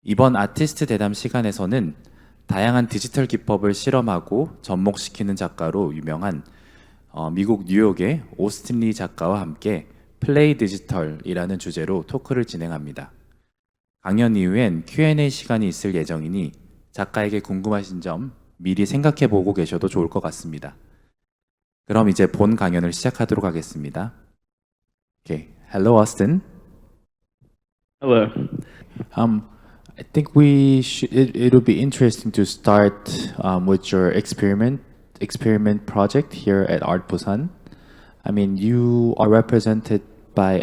이번 아티스트 대담 시간에서는 다양한 디지털 기법을 실험하고 접목시키는 작가로 유명한 미국 뉴욕의 오스틴 리 작가와 함께 플레이디지털이라는 주제로 토크를 진행합니다. 강연 이후엔 Q&A 시간이 있을 예정이니 작가에게 궁금하신 점 미리 생각해보고 계셔도 좋을 것 같습니다. 그럼 이제 본 강연을 시작하도록 하겠습니다. Okay. Hello, Austin. Hello. I think we should. It'll be interesting to start with your experiment project here at Art Busan. I mean, you are represented by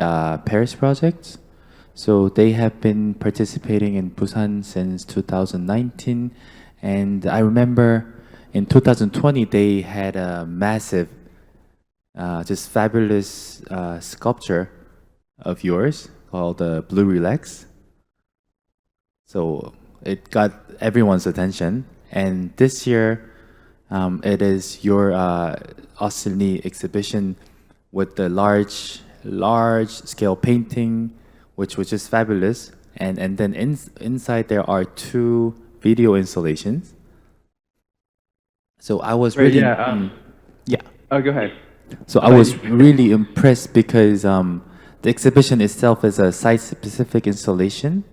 Paris Project, so they have been participating in Busan since 2019, and I remember in 2020 they had a massive, just fabulous sculpture of yours called Blue Relax. So it got everyone's attention. And this year, it is your Austin exhibition with the large scale painting, which was just fabulous. And then inside there are two video installations. So I was Right, really, yeah. yeah. Oh, go ahead. So I was really impressed because the exhibition itself is a site-specific installation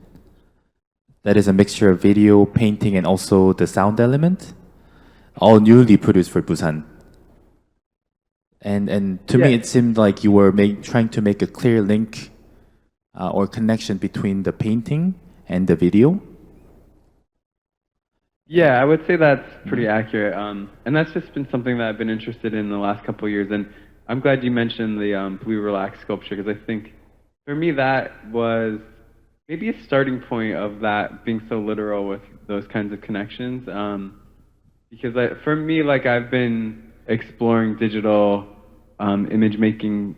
that is a mixture of video, painting, and also the sound element, all newly produced for Busan. And to me, Yeah. it seemed like you were trying to make a clear link or connection between the painting and the video. Yeah, I would say that's pretty accurate. And that's just been something that I've been interested in the last couple of years. And I'm glad you mentioned the Blue Relax sculpture because I think for me that was maybe a starting point of that being so literal with those kinds of connections. Because for me, like I've been exploring digital image making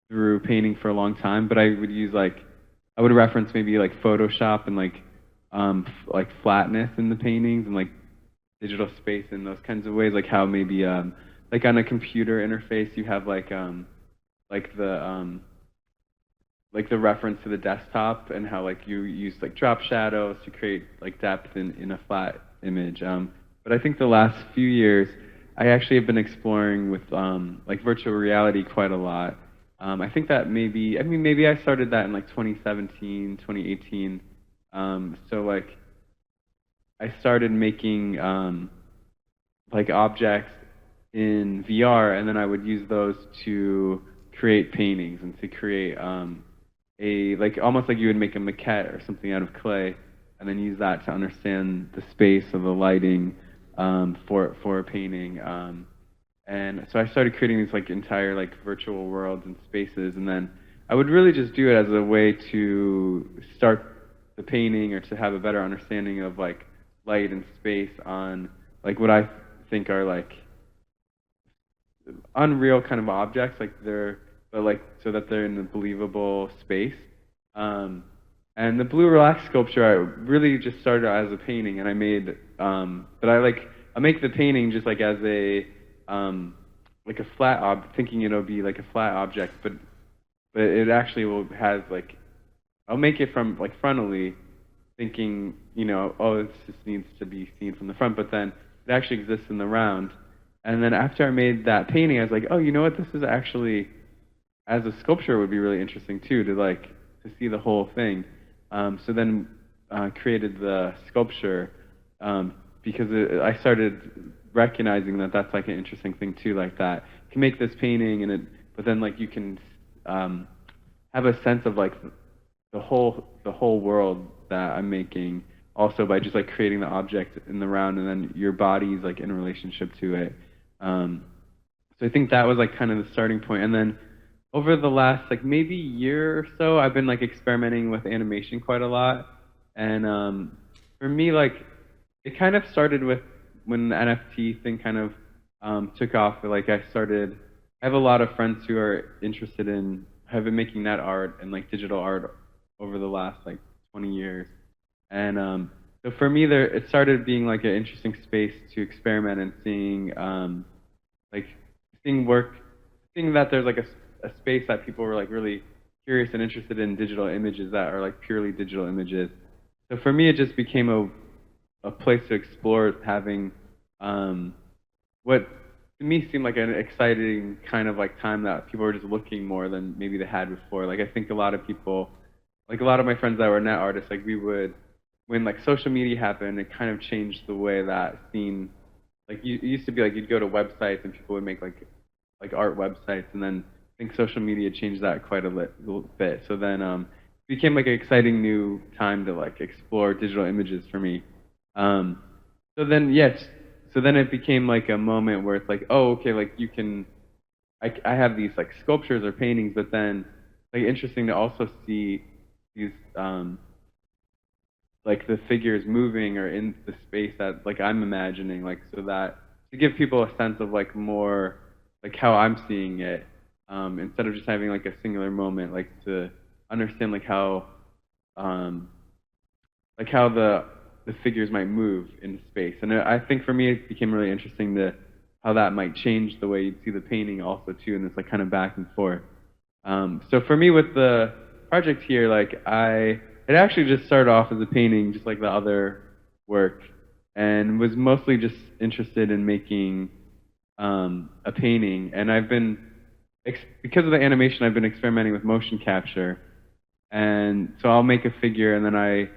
through painting for a long time, but I would reference maybe like Photoshop and like flatness in the paintings and like digital space in those kinds of ways, like how maybe like on a computer interface you have like the reference to the desktop and how like you use like drop shadows to create like depth in a flat image. But I think the last few years I actually have been exploring with like virtual reality quite a lot. I think that maybe I started that in like 2017, 2018. So like I started making like objects in VR, and then I would use those to create paintings and to create a like almost like you would make a maquette or something out of clay, and then use that to understand the space of the lighting for a painting. And so I started creating these like entire like virtual worlds and spaces, and then I would really just do it as a way to start the painting or to have a better understanding of like light and space on like what I think are like unreal kind of objects, but like so that they're in a believable space. And the Blue Relax sculpture, I really just started as a painting, and I made, but I make the painting just like as a like a flat thinking it'll be like a flat object, but it actually has like I'll make it from like frontally, thinking oh this just needs to be seen from the front, but then it actually exists in the round. And then after I made that painting, I was like, oh, you know what? This is actually, as a sculpture, would be really interesting too to see the whole thing. So then created the sculpture because I started recognizing that that's like an interesting thing too, like that you can make this painting but then like you can have a sense of like the whole world that I'm making also by just like creating the object in the round, and then your body's like in relationship to it. So I think that was like kind of the starting point. And then over the last like maybe year or so, I've been like experimenting with animation quite a lot. And for me, like it kind of started with when the NFT thing kind of took off. Like I have a lot of friends who are interested in have been making that art and like digital art over the last like 20 years. And so for me, it started being like an interesting space to experiment and seeing that there's like a space that people were like really curious and interested in digital images that are like purely digital images. so for me, it just became a place to explore, having what to me seemed like an exciting kind of like time that people were just looking more than maybe they had before. Like I think a lot of people, like a lot of my friends that were net artists, like we would, when like social media happened, it kind of changed the way that scene, like it used to be like you'd go to websites and people would make like art websites, and then I think social media changed that quite a little bit. So then it became like an exciting new time to like explore digital images for me. So then yes, so then it became like a moment where it's like, oh, okay, like you can, I have these like sculptures or paintings, but then like interesting to also see these like the figures moving or in the space that like I'm imagining, like so that to give people a sense of like more like how I'm seeing it, instead of just having like a singular moment, like to understand like how the figures might move in space. And I think for me it became really interesting to how that might change the way you'd see the painting also too, and it's like kind of back and forth. So for me with the project here, like it actually just started off as a painting, just like the other work, and was mostly just interested in making a painting. And I've been, because of the animation, I've been experimenting with motion capture. And so I'll make a figure, and then I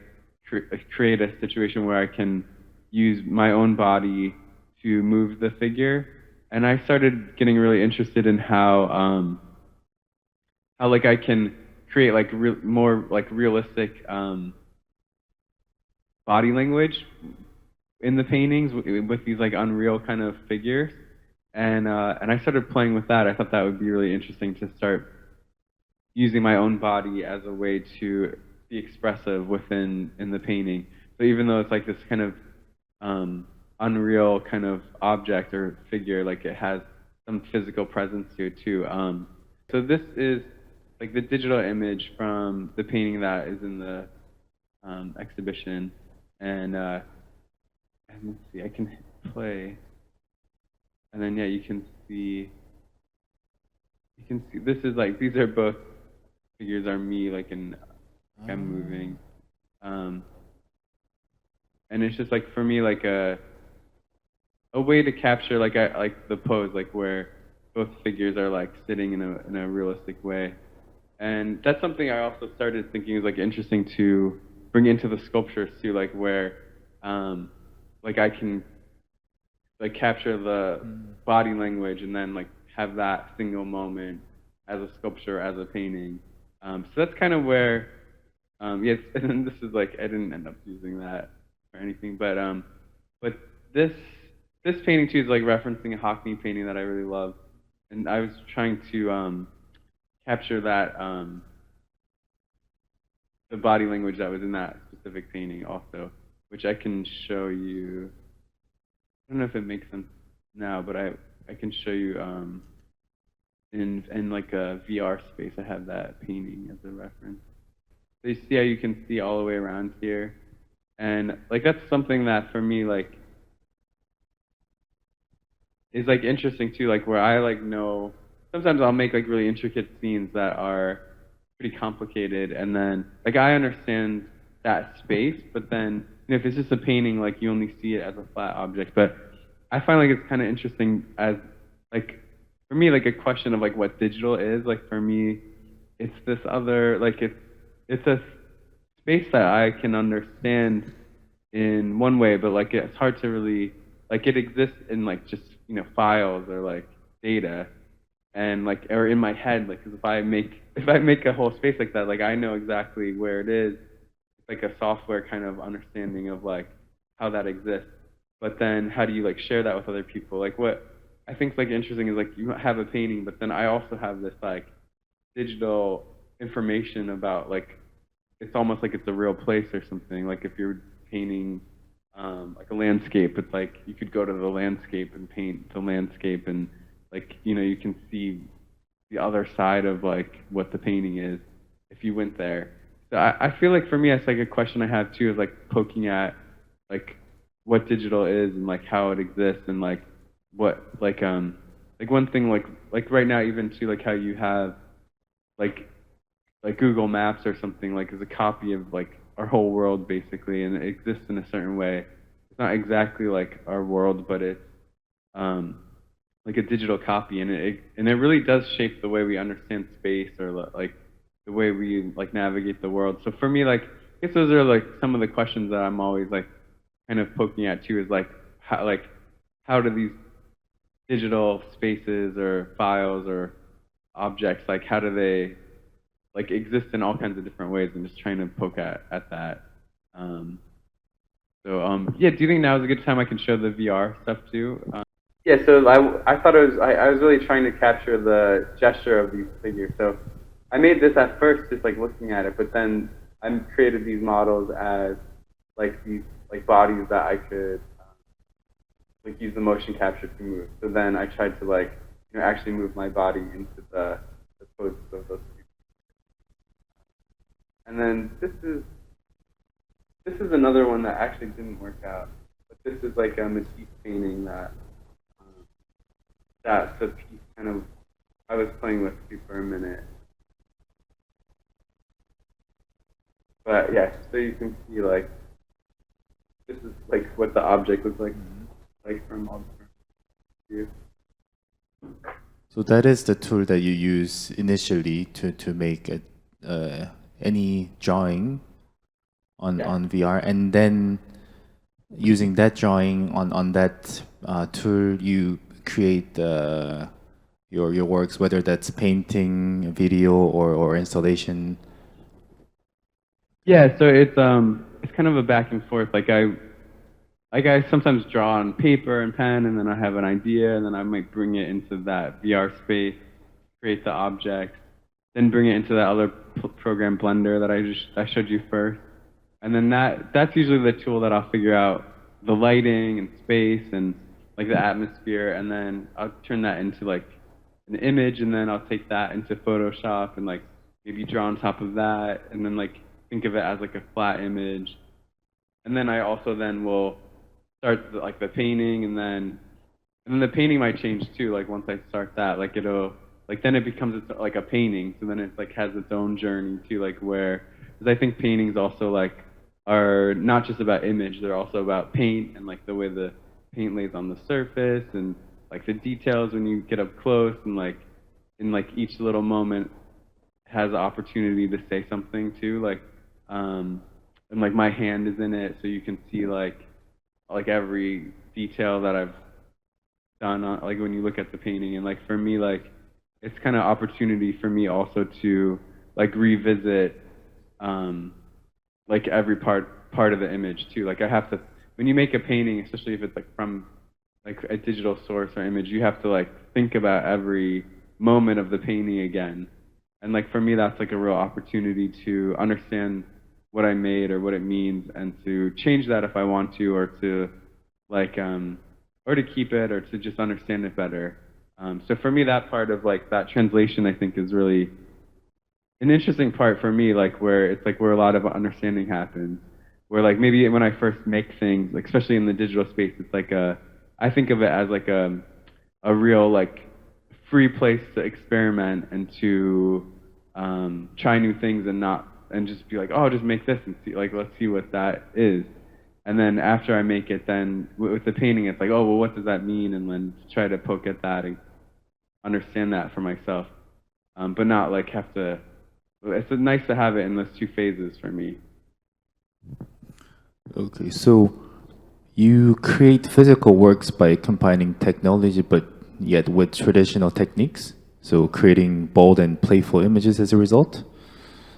create a situation where I can use my own body to move the figure. And I started getting really interested in how like I can create like more like realistic body language in the paintings with these like unreal kind of figures, and I started playing with that. I thought that would be really interesting to start using my own body as a way to be expressive in the painting. So even though it's like this kind of unreal kind of object or figure, like it has some physical presence to it too. So this is like the digital image from the painting that is in the exhibition, and let's see, I can hit play, and then yeah, you can see this is like, these are both figures are me, like in I'm moving, and it's just like for me like a way to capture like like the pose, like where both figures are like sitting in a realistic way. And that's something I also started thinking is like interesting to bring into the sculptures too, like where like I can like capture the body language and then like have that single moment as a sculpture, as a painting. So that's kind of where yes, and then this is like I didn't end up using that or anything, but this painting too is like referencing a Hockney painting that I really love, and I was trying to capture that the body language that was in that specific painting also, which I can show you. I don't know if it makes sense now, but I can show you in like a VR space. I have that painting as a reference. So you see how you can see all the way around here, and like that's something that for me like is like interesting too, like where I like know. Sometimes I'll make like really intricate scenes that are pretty complicated, and then like I understand that space, but then if it's just a painting, like you only see it as a flat object. But I find like it's kind of interesting as like for me like a question of like what digital is. Like for me, it's this other like it's a space that I can understand in one way, but like it's hard to really like it exists in like just files or like data. And like, or in my head, like, 'cause if I make a whole space like that, like I know exactly where it is. It's like a software kind of understanding of like how that exists. But then how do you like share that with other people? Like what I think is like interesting is like you have a painting, but then I also have this like digital information about like it's almost like it's a real place or something. Like if you're painting like a landscape, it's like you could go to the landscape and paint the landscape, and like you can see the other side of like what the painting is if you went there. So I feel like for me it's like a question I have too, is like poking at like what digital is and like how it exists, and like what like one thing like right now even too, like how you have like Google Maps or something like as a copy of like our whole world basically, and it exists in a certain way. It's not exactly like our world, but it's like a digital copy, and it really does shape the way we understand space, or like the way we like navigate the world. So for me, like I guess those are like some of the questions that I'm always like kind of poking at too, is like how do these digital spaces or files or objects, like how do they like exist in all kinds of different ways, and just trying to poke at that. Um, yeah, do you think now is a good time I can show the VR stuff too? Yeah, so I thought it was I was really trying to capture the gesture of these figures. So I made this at first just like looking at it, but then I created these models as like these like bodies that I could like use the motion capture to move. So then I tried to like actually move my body into the poses of those people. And then this is another one that actually didn't work out. But this is like a Matisse painting that the piece kind of I was playing with too for a minute. But yeah, so you can see like this is like what the object looks like from all different views. So that is the tool that you use initially to make any drawing on VR, and then using that drawing on that tool, you create your works, whether that's painting, video, or installation. Yeah, so it's kind of a back and forth. Like I sometimes draw on paper and pen, and then I have an idea, and then I might bring it into that VR space, create the object, then bring it into that other program, Blender, that I showed you first, and then that's usually the tool that I'll figure out the lighting and space and like the atmosphere, and then I'll turn that into like an image, and then I'll take that into Photoshop and like maybe draw on top of that, and then like think of it as like a flat image, and then I also then will start like the painting, and then the painting might change too. Like once I start that, like it'll like then it becomes like a painting. So then it like has its own journey too. Like where, because I think paintings also like are not just about image; they're also about paint and like the way the paint lays on the surface and like the details when you get up close, and like in like each little moment has the opportunity to say something too. Like and like my hand is in it, so you can see like every detail that I've done on, like when you look at the painting. And like for me, like it's kind of opportunity for me also to like revisit like every part of the image too. Like I have to, when you make a painting, especially if it's like from like a digital source or image, you have to like think about every moment of the painting again. And like for me, that's like a real opportunity to understand what I made or what it means, and to change that if I want to, or to like or to keep it, or to just understand it better. So for me, that part of like that translation, I think, is really an interesting part for me, like where it's like where a lot of understanding happens. Where like maybe when I first make things, like, especially in the digital space, it's like I think of it as like a real like free place to experiment and to try new things, and just be like, oh, just make this and see, like, let's see what that is. And then after I make it, then with the painting, it's like, oh, well, what does that mean? And then try to poke at that and understand that for myself, but not like have to. It's nice to have it in those two phases for me. Okay, so you create physical works by combining technology, but yet with traditional techniques. So creating bold and playful images as a result.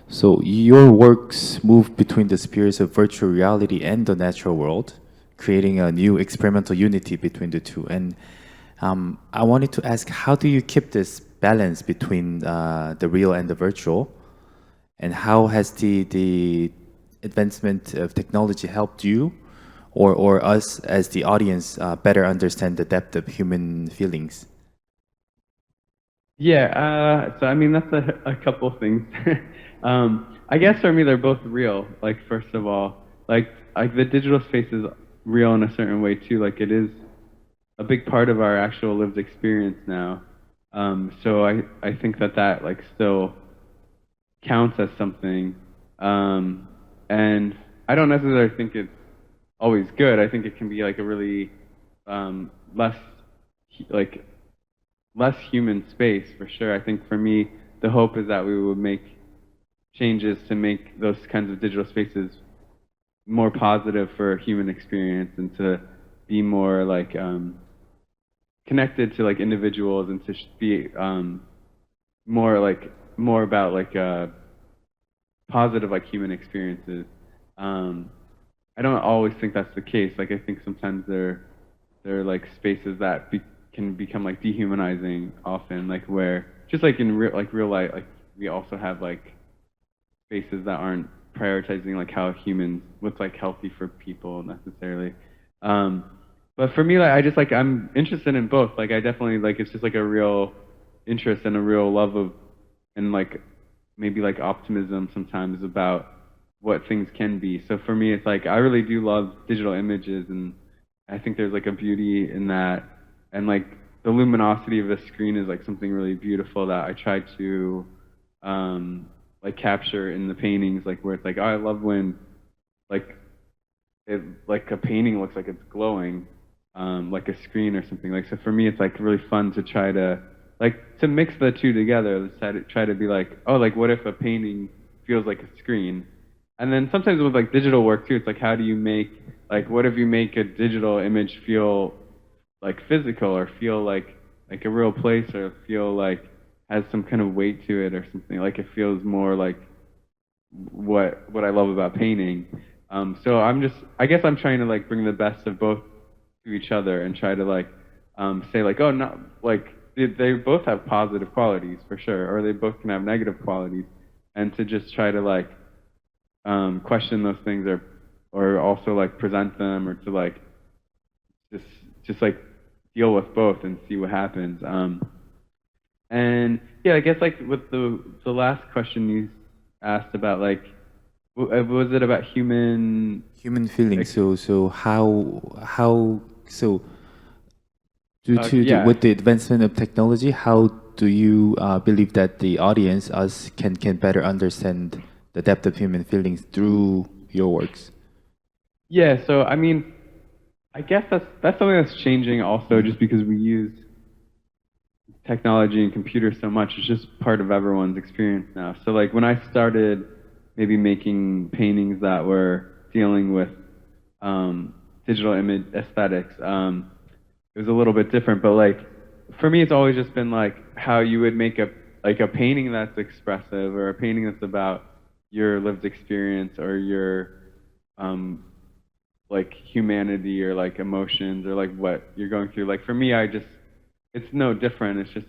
So your works move between the spheres of virtual reality and the natural world, creating a new experimental unity between the two. And I wanted to ask, how do you keep this balance between the real and the virtual? And how has the advancement of technology helped you or us as the audience better understand the depth of human feelings? Yeah, so I mean that's a couple things. I guess for me they're both real. Like first of all, like the digital space is real in a certain way too. Like it is a big part of our actual lived experience now. So I think that like still counts as something. and I don't necessarily think it's always good. I think it can be like a really less like less human space for sure. I think for me, the hope is that we would make changes to make those kinds of digital spaces more positive for human experience and to be more like connected to like individuals and to be more about like positive like human experiences. I don't always think that's the case. Like I think sometimes they're like spaces that can become like dehumanizing often, like where just like in real life, like we also have like spaces that aren't prioritizing like how humans what's like healthy for people necessarily. But for me, like I just like I'm interested in both. Like I definitely like it's just like a real interest and a real love of and like maybe like optimism sometimes about what things can be. So for me, it's like I really do love digital images, and I think there's like a beauty in that, and like the luminosity of a screen is like something really beautiful that I try to like capture in the paintings, like where it's like, oh, I love when like it like a painting looks like it's glowing, like a screen or something. Like so for me, it's like really fun to try to like to mix the two together. Try to be like, oh, like what if a painting feels like a screen? And then sometimes with like digital work too, it's like how do you make like what if you make a digital image feel like physical or feel like a real place or feel like has some kind of weight to it or something, like it feels more like what I love about painting. So I guess I'm trying to like bring the best of both to each other and try to like say like, oh, not like they both have positive qualities for sure, or they both can have negative qualities, and to just try to like question those things or also like present them or to like just like deal with both and see what happens. And yeah, I guess like with the last question you asked about like was it about human feelings. So how so due to yeah. with the advancement of technology, how do you believe that the audience us can better understand the depth of human feelings through your works? Yeah, so I mean, I guess that's something that's changing also just because we use technology and computers so much. It's just part of everyone's experience now. So like when I started maybe making paintings that were dealing with digital image aesthetics, it was a little bit different. But like for me, it's always just been like how you would make a painting that's expressive or a painting that's about your lived experience or your like humanity or like emotions or like what you're going through. Like for me, it's no different. It's just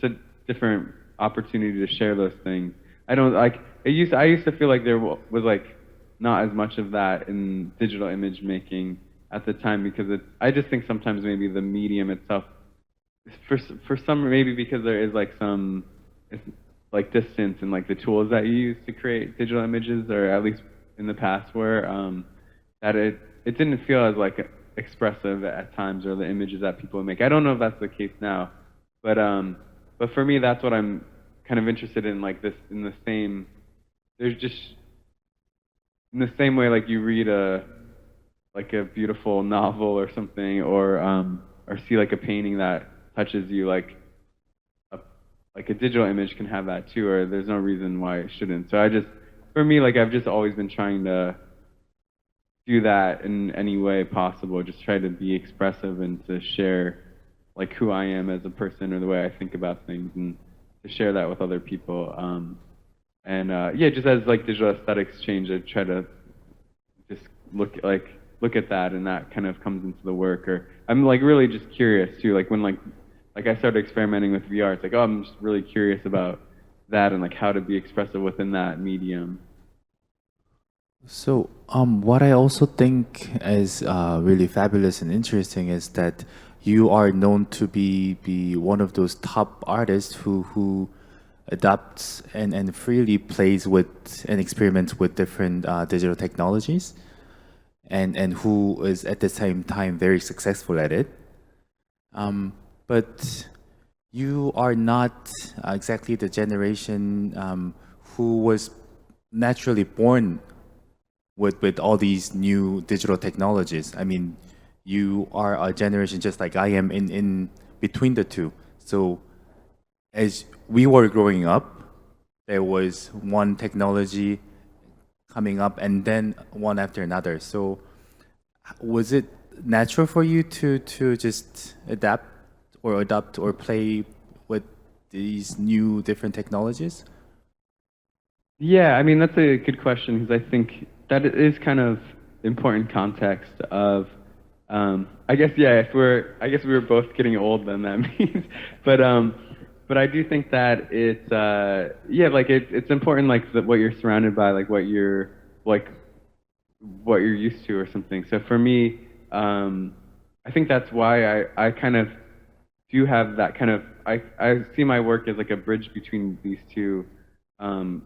a different opportunity to share those things. I don't like I used to feel like there was like not as much of that in digital image making at the time because I just think sometimes maybe the medium itself for some maybe because there is like some like distance in like the tools that you use to create digital images, or at least in the past were that it didn't feel as like expressive at times, or the images that people make. I don't know if that's the case now, but for me that's what I'm kind of interested in, like this in the same there's just in the same way like you read a beautiful novel or something, or see like a painting that touches you, like a digital image can have that too, or there's no reason why it shouldn't. So for me, like I've just always been trying to do that in any way possible, just try to be expressive and to share like who I am as a person or the way I think about things, and to share that with other people. Yeah, just as like digital aesthetics change, I try to just look at that, and that kind of comes into the work. Or I'm like really just curious too, like when like I started experimenting with VR, it's like, oh, I'm just really curious about that and like how to be expressive within that medium. So, what I also think is really fabulous and interesting is that you are known to be one of those top artists who adapts and freely plays with and experiments with different digital technologies, and who is at the same time very successful at it. But you are not exactly the generation who was naturally born with all these new digital technologies. I mean, you are a generation just like I am in between the two. So as we were growing up, there was one technology coming up and then one after another. So was it natural for you to just adapt or adopt or play with these new different technologies? Yeah, I mean that's a good question because I think that is kind of important context of I guess yeah, if we're I guess we were both getting old then that means but I do think that it's yeah, like it's important like that what you're surrounded by, like what you're used to or something. So for me, I think that's why I kind of do have that kind of I see my work as like a bridge between these two um,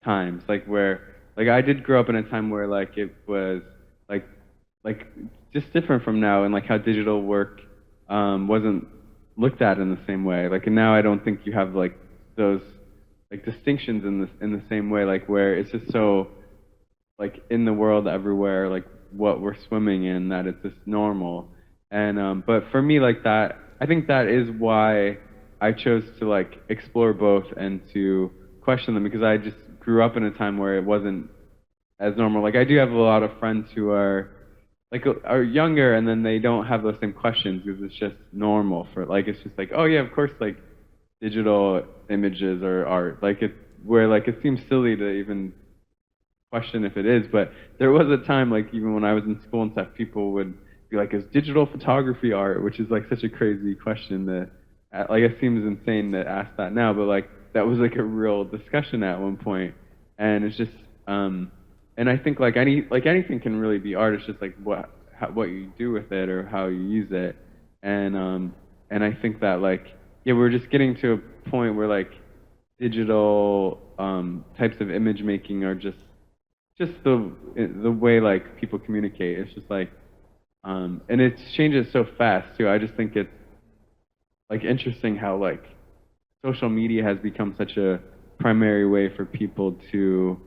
times, like where like I did grow up in a time where like it was like like just different from now, and like how digital work wasn't looked at in the same way. Like and now I don't think you have like those like distinctions in the same way, like where it's just so like in the world everywhere, like what we're swimming in, that it's just normal. And but for me, like that, I think that is why I chose to like explore both and to question them because I just grew up in a time where it wasn't as normal. Like I do have a lot of friends who are like are younger and then they don't have those same questions because it's just normal for like it's just like oh yeah of course like digital images or art like it where like it seems silly to even question if it is, but there was a time like even when I was in school and stuff, people would be like, "Is digital photography art?" Which is like such a crazy question that like it seems insane to ask that now, but like that was like a real discussion at one point, and it's just and I think like anything can really be art. It's just like what you do with it or how you use it, and I think that like yeah, we're just getting to a point where like digital types of image making are just the way like people communicate. It's just like and it changes so fast too. I just think it's like interesting how like social media has become such a primary way for people to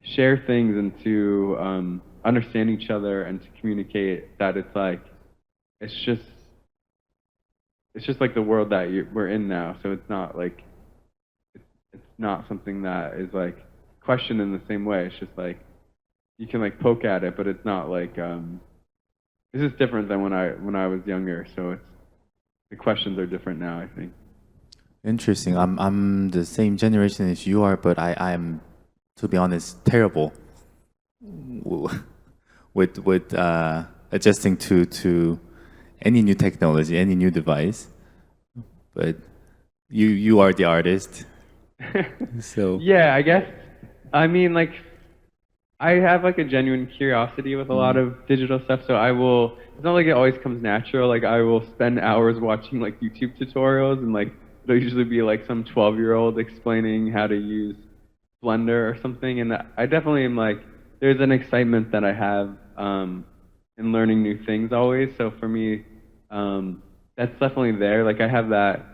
share things and to understand each other and to communicate that it's just it's just like the world that we're in now. So it's not like it's not something that is like questioned in the same way. It's just like you can like poke at it, but it's not like this is different than when I was younger. So it's the questions are different now, I think. Interesting. I'm the same generation as you are, but I'm, to be honest, terrible w- with adjusting to any new technology, any new device. But you are the artist, so Yeah, I guess. I mean, like, I have like a genuine curiosity with a lot of digital stuff, so I will. It's not like it always comes natural. Like, I will spend hours watching like YouTube tutorials, and like it'll usually be like some 12-year-old explaining how to use Blender or something. And I definitely am like, there's an excitement that I have in learning new things always. So for me, that's definitely there. Like, I have that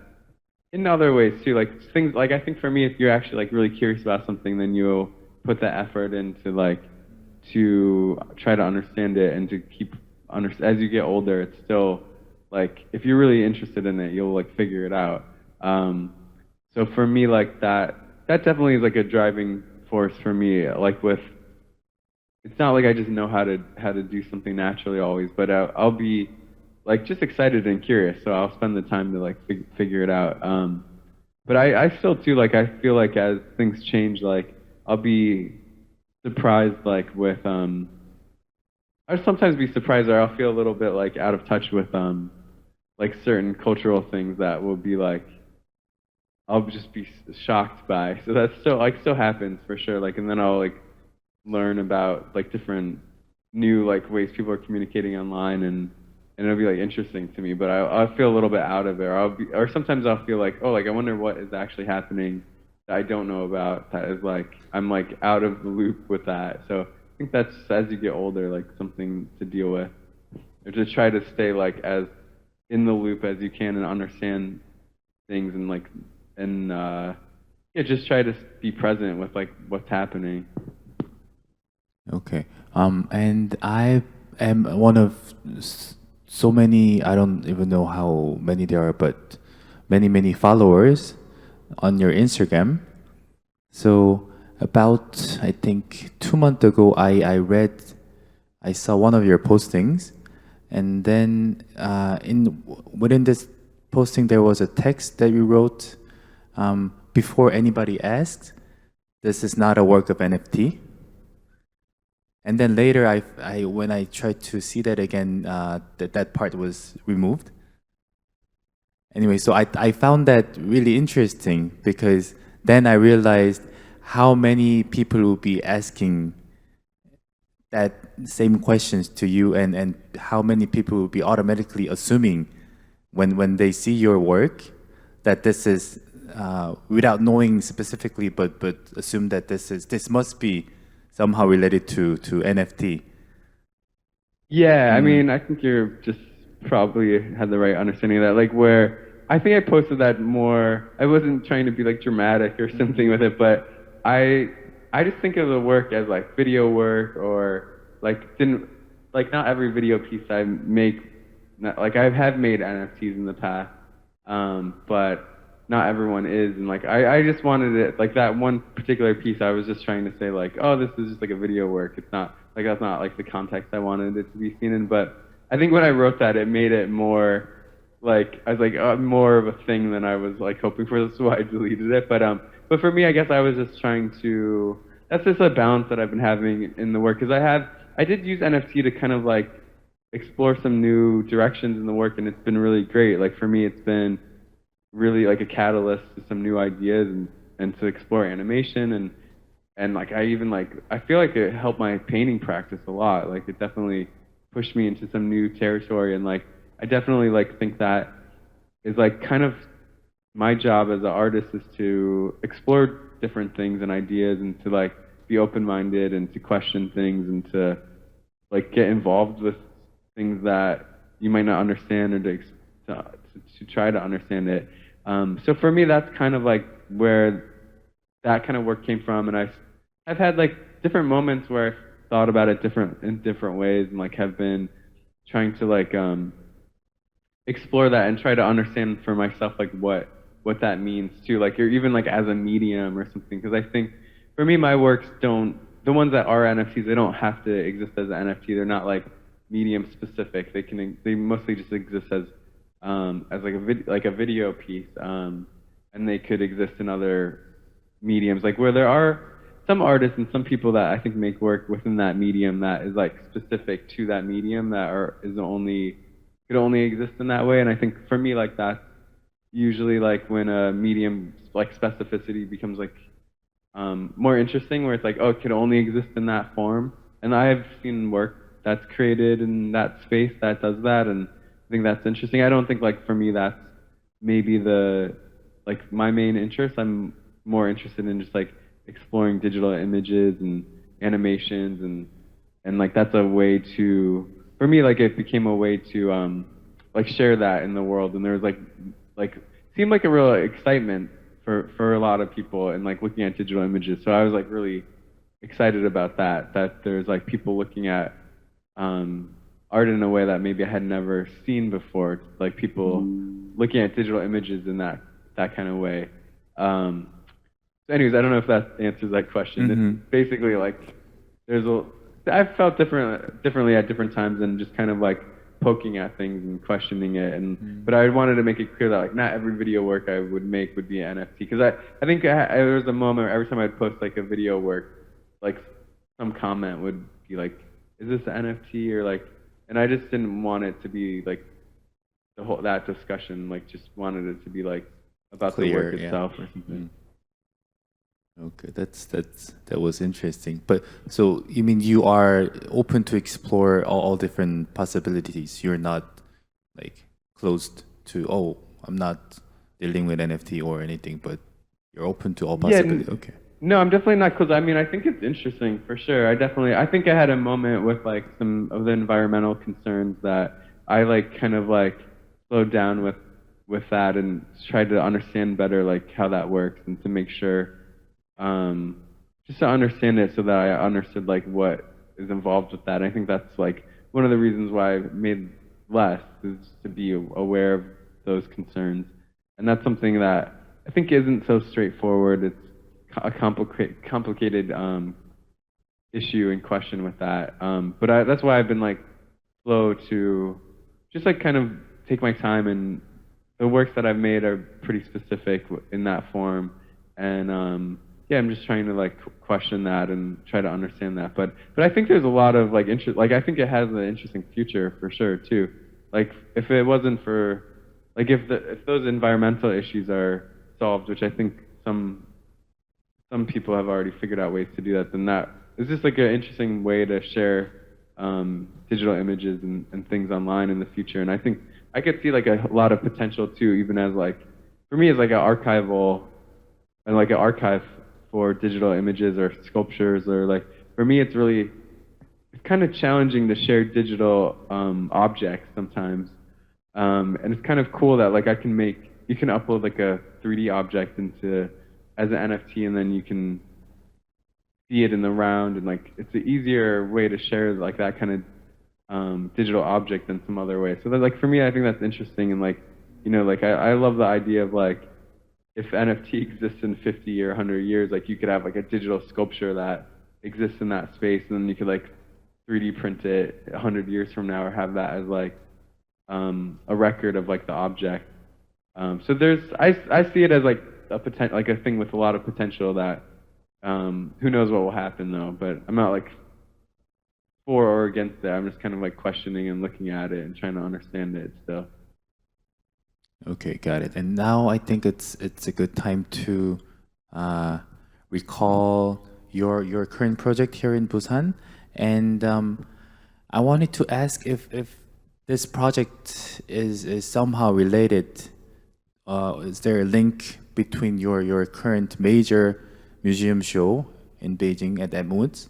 in other ways too, like things like I think for me, if you're actually like really curious about something, then you'll put the effort into like to try to understand it and to keep as you get older, it's still like if you're really interested in it, you'll like figure it out. So for me, like that definitely is like a driving force for me. Like with it's not like I just know how to do something naturally always, but I'll be like just excited and curious, so I'll spend the time to like figure it out. But I still too like I feel like as things change, like I'll be surprised like with I'll sometimes be surprised or I'll feel a little bit like out of touch with like certain cultural things that will be like I'll just be shocked by. So that still happens for sure. Like and then I'll like learn about like different new like ways people are communicating online and it'll be like interesting to me, but I'll feel a little bit out of it, or sometimes I'll feel like, oh, like I wonder what is actually happening that I don't know about. That is like I'm like out of the loop with that. So I think that's as you get older, like something to deal with, or to try to stay like as in the loop as you can and understand things and like and yeah, just try to be present with like what's happening. Okay. And I am one of so many, I don't even know how many there are, but many followers on your Instagram. So about, I think 2 months ago, I saw one of your postings, and then within this posting, there was a text that you wrote, before anybody asked, this is not a work of NFT. And then later, when I tried to see that again, that part was removed. Anyway, so I found that really interesting because then I realized how many people will be asking that same questions to you, and how many people will be automatically assuming when they see your work that this is without knowing specifically, but assume that this must be somehow related to NFT. Yeah, I mean, I think you're just probably had the right understanding of that. Like where I think I posted that more. I wasn't trying to be like dramatic or something with it, but I just think of the work as like video work or like didn't like not every video piece I make. Like I have made NFTs in the past, but not everyone is, and like I just wanted it like that one particular piece. I was just trying to say like, oh, this is just like a video work. It's not like that's not like the context I wanted it to be seen in. But I think when I wrote that, it made it more like I was like more of a thing than I was like hoping for. That's why I deleted it. But for me, I guess I was just trying to. That's just a balance that I've been having in the work because I did use NFT to kind of like explore some new directions in the work, and it's been really great. Like for me, it's been really like a catalyst to some new ideas and to explore animation and like I feel like it helped my painting practice a lot. Like it definitely pushed me into some new territory, and like I definitely like think that is like kind of my job as an artist is to explore different things and ideas and to like be open-minded and to question things and to like get involved with things that you might not understand or to try to understand it. So for me, that's kind of like where that kind of work came from, and I've had like different moments where I've thought about it in different ways, and like have been trying to like explore that and try to understand for myself like what that means too, like or even like as a medium or something. Because I think for me, my works don't the ones that are NFTs, they don't have to exist as an NFT. They're not like medium specific. They mostly just exist as like a video piece, and they could exist in other mediums, like where there are some artists and some people that I think make work within that medium that is like specific to that medium that could only exist in that way. And I think for me, like that's usually like when a medium like specificity becomes like more interesting, where it's like, oh, it could only exist in that form. And I've seen work that's created in that space that does that, and I think that's interesting. I don't think like for me that's maybe like my main interest. I'm more interested in just like exploring digital images and animations and like that's a way to for me like it became a way to like share that in the world. And there was like seemed like a real excitement for a lot of people and like looking at digital images. So I was like really excited about that there's like people looking at art in a way that maybe I had never seen before, like people looking at digital images in that kind of way. So anyways, I don't know if that answers that question. It's basically like I've felt differently at different times and just kind of like poking at things and questioning it, but I wanted to make it clear that like not every video work I would make would be an NFT, because I think there was a moment where every time I'd post like a video work, like some comment would be like, is this an NFT or like, and I just didn't want it to be like that discussion, like just wanted it to be like about the work itself or something. Okay, that was interesting. But so you mean you are open to explore all different possibilities? You're not like closed to, oh, I'm not dealing with NFT or anything, but you're open to all possibilities. Okay. No, I'm definitely not closed. I mean, I think it's interesting for sure. I think I had a moment with like some of the environmental concerns that I like kind of like slowed down with with that and tried to understand better like how that works and to make sure just to understand it so that I understood like what is involved with that. I think that's like one of the reasons why I made less is to be aware of those concerns, and that's something that I think isn't so straightforward. It's a complicated issue and question with that. But that's why I've been like slow to just like kind of take my time, and the works that I've made are pretty specific in that form, and yeah, I'm just trying to like question that and try to understand that. But I think there's a lot of like interest. Like I think it has an interesting future for sure too. Like if it wasn't for like if those environmental issues are solved, which I think some people have already figured out ways to do that, then that is just like an interesting way to share digital images and things online in the future. And I think I could see like a lot of potential too, even as like for me as like an archival and like an archive for digital images or sculptures, or like for me it's kind of challenging to share digital objects sometimes, and it's kind of cool that like you can upload like a 3D object into as an NFT, and then you can see it in the round, and like it's an easier way to share like that kind of digital object than some other way. So that, like for me, I think that's interesting, and like like I love the idea of like if NFT exists in 50 or 100 years, like you could have like a digital sculpture that exists in that space, and then you could like 3D print it 100 years from now, or have that as like a record of like the object. So I see it as like a potential, like a thing with a lot of potential that who knows what will happen though. But I'm not like for or against it. I'm just kind of like questioning and looking at it and trying to understand it still. Okay, got it. And now I think it's a good time to recall your current project here in Busan. And I wanted to ask if this project is somehow related. Is there a link between your current major museum show in Beijing at Woods?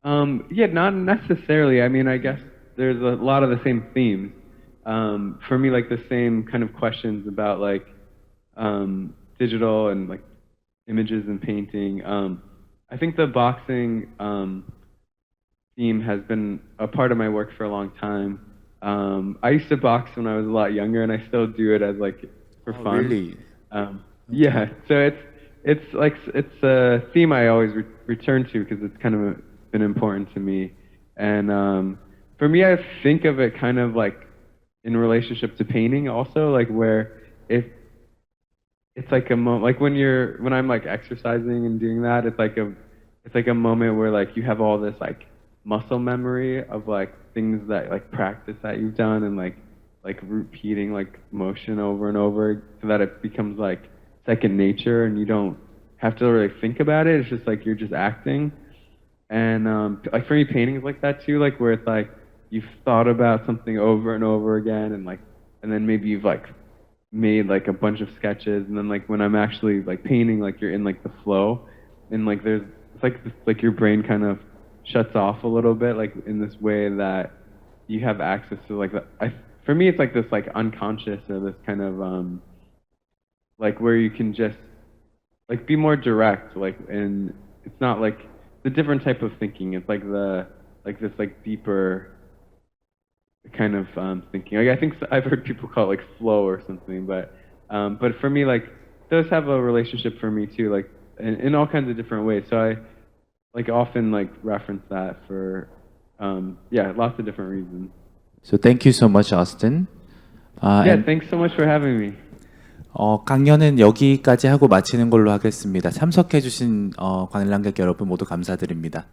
Yeah, not necessarily. I mean, I guess there's a lot of the same themes. For me, like the same kind of questions about like digital and like images and painting. I think the boxing theme has been a part of my work for a long time. I used to box when I was a lot younger, and I still do it as like for fun. Really? Yeah, so it's a theme I always return to because it's kind of been important to me. And for me, I think of it kind of like in relationship to painting also, like where it's like a moment, like when I'm like exercising and doing that, it's like a moment where like you have all this like muscle memory of like things that like practice that you've done, and like repeating like motion over and over so that it becomes like second nature, and you don't have to really think about it. It's just like you're just acting. And like for me, painting is like that too, like where it's like you've thought about something over and over again, and then maybe you've like made like a bunch of sketches, and then like when I'm actually like painting, like you're in like the flow, and like it's like your brain kind of shuts off a little bit, like in this way that you have access to like for me it's like this like unconscious, or this kind of like where you can just like be more direct, like, and it's not like the different type of thinking. It's like this like deeper kind of thinking. Like I think I've heard people call it like flow or something, but for me, like those have a relationship for me too, like in all kinds of different ways. So I like often like reference that for yeah, lots of different reasons. So thank you so much, Austin. Yeah, and, thanks so much for having me. 강연은 여기까지 하고 마치는 걸로 하겠습니다. 참석해주신 관람객 여러분 모두 감사드립니다.